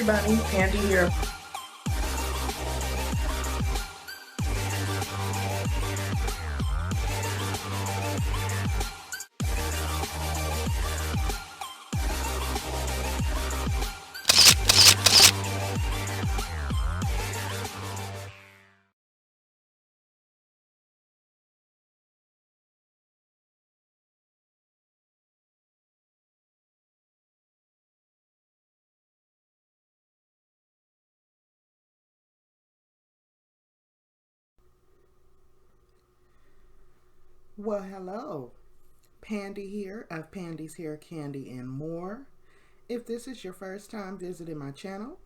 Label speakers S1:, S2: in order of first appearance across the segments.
S1: everybody, Pandi here.
S2: Well, hello. Pandi here of Pandi's Hair Candy and More. If this is your first time visiting my channel,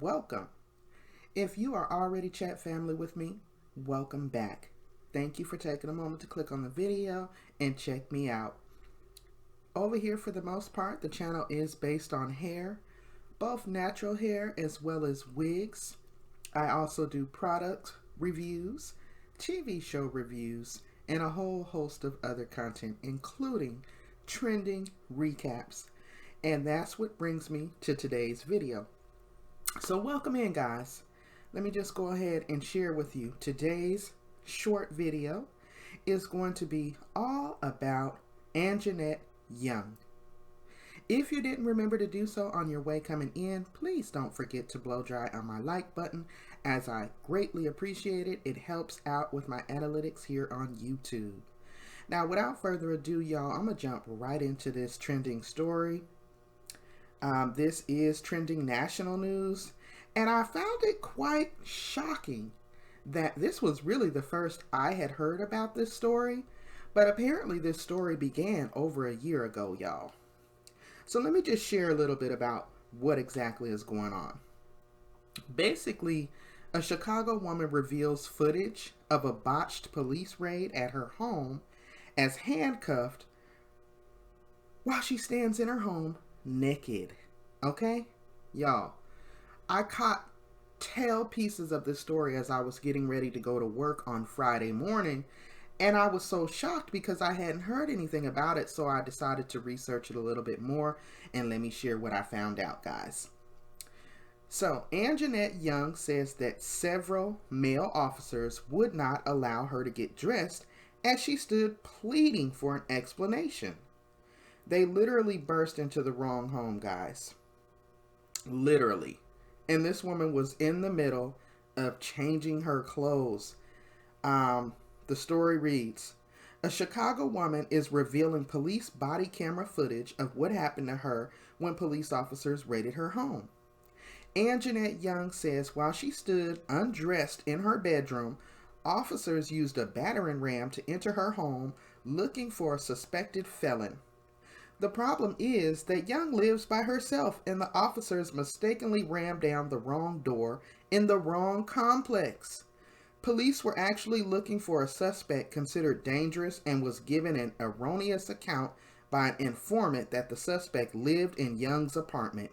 S2: welcome. If you are already chat family with me, welcome back. Thank you for taking a moment to click on the video and check me out. Over here, for the most part, the channel is based on hair, both natural hair as well as wigs. I also do product reviews, TV show reviews, and a whole host of other content, including trending recaps. And that's what brings me to today's video. So welcome in, guys. Let me just go ahead and share with you today's short video is going to be all about Anjanette Young. If you didn't remember to do so on your way coming in, please don't forget to blow dry on my like button, as I greatly appreciate it. It helps out with my analytics here on YouTube. Now, without further ado, y'all, I'm going to jump right into this trending story. This is trending national news, and I found it quite shocking that this was really the first I had heard about this story, but apparently this story began over a year ago, y'all. So let me just share a little bit about what exactly is going on. Basically, a Chicago woman reveals footage of a botched police raid at her home as handcuffed while she stands in her home naked. Okay? Y'all, I caught tail pieces of this story as I was getting ready to go to work on Friday morning, and I was so shocked because I hadn't heard anything about it, so I decided to research it a little bit more, and let me share what I found out, guys. So, Anjanette Young says that several male officers would not allow her to get dressed as she stood pleading for an explanation. They literally burst into the wrong home, guys. Literally. And this woman was in the middle of changing her clothes. The story reads, a Chicago woman is revealing police body camera footage of what happened to her when police officers raided her home. Anjanette Young says while she stood undressed in her bedroom, officers used a battering ram to enter her home looking for a suspected felon. The problem is that Young lives by herself, and the officers mistakenly rammed down the wrong door in the wrong complex. Police were actually looking for a suspect considered dangerous and was given an erroneous account by an informant that the suspect lived in Young's apartment.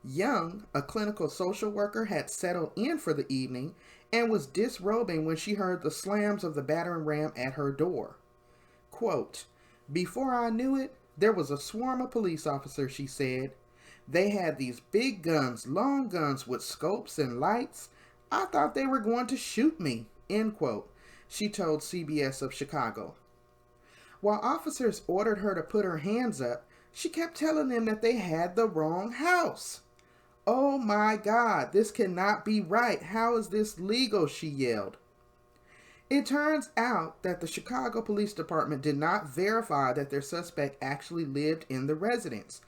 S2: Young, a clinical social worker, had settled in for the evening and was disrobing when she heard the slams of the battering ram at her door. Quote, before I knew it, there was a swarm of police officers, she said. They had these big guns, long guns with scopes and lights. I thought they were going to shoot me, end quote, she told CBS of Chicago. While officers ordered her to put her hands up, she kept telling them that they had the wrong house. Oh my God, this cannot be right. How is this legal? She yelled. It turns out that the Chicago Police Department did not verify that their suspect actually lived in the residence,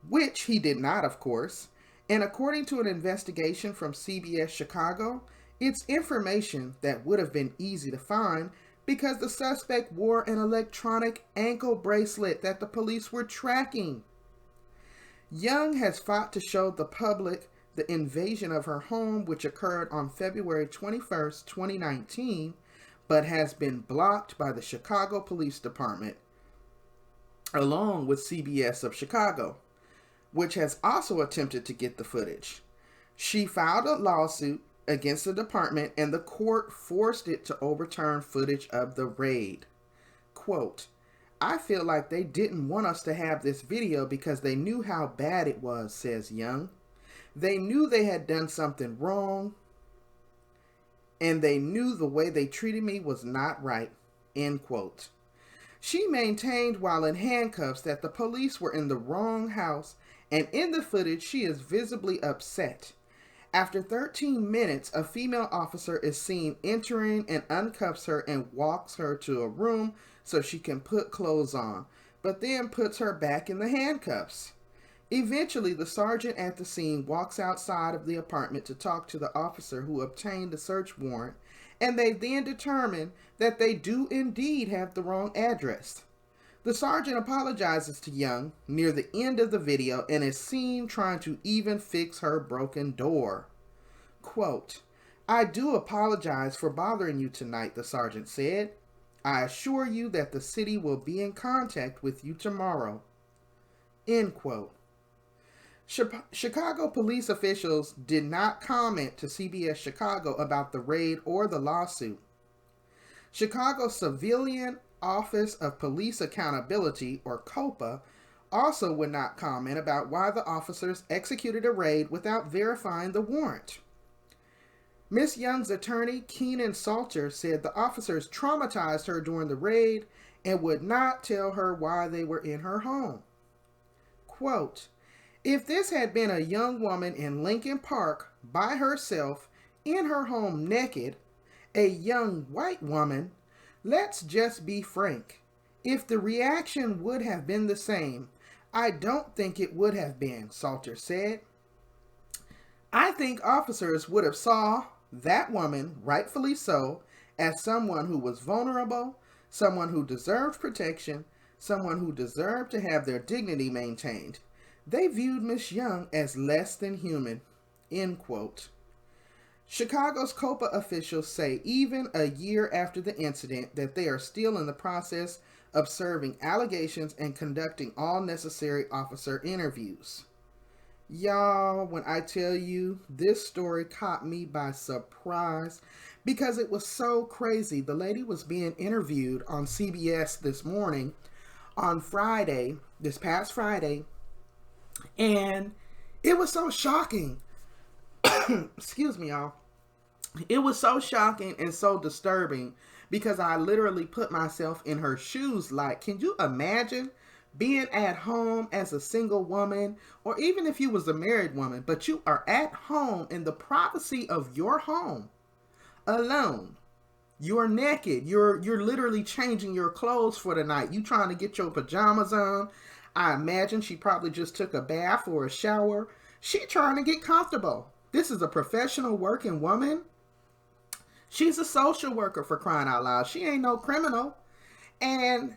S2: which he did not, of course. And according to an investigation from CBS Chicago, it's information that would have been easy to find because the suspect wore an electronic ankle bracelet that the police were tracking. Young has fought to show the public the invasion of her home, which occurred on February 21st, 2019, but has been blocked by the Chicago Police Department, along with CBS of Chicago, which has also attempted to get the footage. She filed a lawsuit against the department, and the court forced it to overturn footage of the raid. Quote, I feel like they didn't want us to have this video because they knew how bad it was, says Young. They knew they had done something wrong, and they knew the way they treated me was not right, end quote. She maintained while in handcuffs that the police were in the wrong house, and in the footage she is visibly upset. After 13 minutes, a female officer is seen entering and uncuffs her and walks her to a room so she can put clothes on, but then puts her back in the handcuffs. Eventually, the sergeant at the scene walks outside of the apartment to talk to the officer who obtained the search warrant, and they then determine that they do indeed have the wrong address. The sergeant apologizes to Young near the end of the video and is seen trying to even fix her broken door. Quote, "I do apologize for bothering you tonight," the sergeant said. "I assure you that the city will be in contact with you tomorrow." End quote. Chicago police officials did not comment to CBS Chicago about the raid or the lawsuit. Chicago Civilian Office of Police Accountability, or COPA, also would not comment about why the officers executed a raid without verifying the warrant. Miss Young's attorney, Keenan Salter, said the officers traumatized her during the raid and would not tell her why they were in her home. Quote, "If this had been a young woman in Lincoln Park by herself in her home naked, a young white woman, let's just be frank. If the reaction would have been the same, I don't think it would have been," Salter said. "I think officers would have saw that woman, rightfully so, as someone who was vulnerable, someone who deserved protection, someone who deserved to have their dignity maintained. They viewed Miss Young as less than human," end quote. Chicago's COPA officials say even a year after the incident that they are still in the process of serving allegations and conducting all necessary officer interviews. Y'all, when I tell you, this story caught me by surprise because it was so crazy. The lady was being interviewed on CBS this morning on Friday, this past Friday, and it was so shocking. Excuse me, y'all. It was so shocking and so disturbing because I literally put myself in her shoes. Like, can you imagine being at home as a single woman, or even if you was a married woman, but you are at home in the privacy of your home, alone. You're naked. You're literally changing your clothes for the night. You trying to get your pajamas on. I imagine she probably just took a bath or a shower. She trying to get comfortable. This is a professional working woman. She's a social worker, for crying out loud. She ain't no criminal. And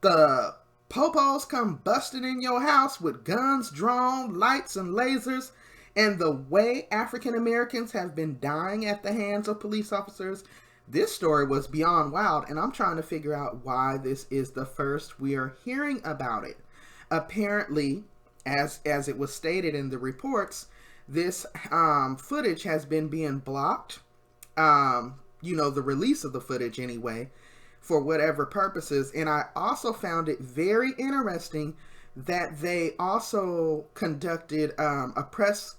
S2: the popos come busting in your house with guns drawn, lights and lasers. And the way African Americans have been dying at the hands of police officers, this story was beyond wild. And I'm trying to figure out why this is the first we are hearing about it. Apparently, as it was stated in the reports, this footage has been being blocked. The release of the footage anyway, for whatever purposes. And I also found it very interesting that they also conducted a press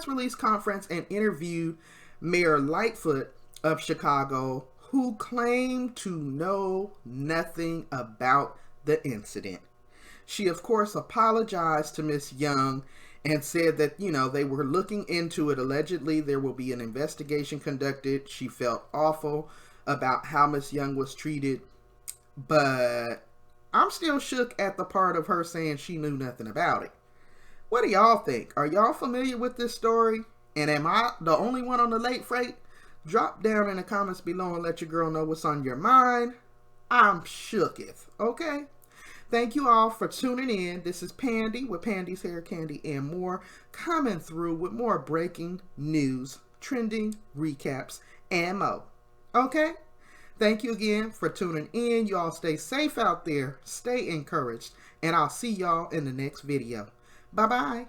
S2: release conference and interviewed Mayor Lightfoot of Chicago, who claimed to know nothing about the incident. She, of course, apologized to Miss Young and said that, they were looking into it. Allegedly, there will be an investigation conducted. She felt awful about how Miss Young was treated. But I'm still shook at the part of her saying she knew nothing about it. What do y'all think? Are y'all familiar with this story? And am I the only one on the late freight? Drop down in the comments below and let your girl know what's on your mind. I'm shooketh, okay? Thank you all for tuning in. This is Pandi with Pandi's Hair, Candy, and More, coming through with more breaking news, trending recaps, and more. Okay? Thank you again for tuning in. You all stay safe out there. Stay encouraged. And I'll see y'all in the next video. Bye-bye.